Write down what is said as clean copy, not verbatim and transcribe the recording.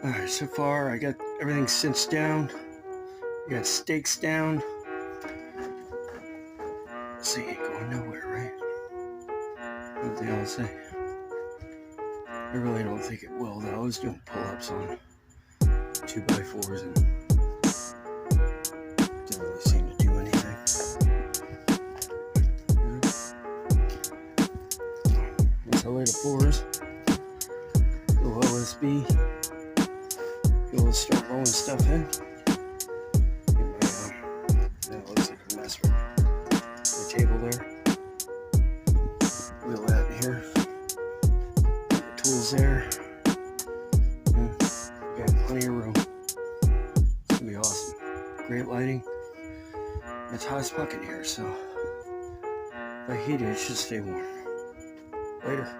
Alright, so far I got everything cinched down. I got stakes down. This thing ain't going nowhere, right? What the hell say? I really don't think it will, though. I was doing pull-ups on 2x4s and didn't really seem to do anything. Once I lay the floors, little OSB, you'll start rolling stuff in. That looks like a mess with the table there. Wheel that in here. The tools there. Got plenty of room. It's gonna be awesome. Great lighting. It's hot as fuck in here, so if I heat it, it should stay warm. Later.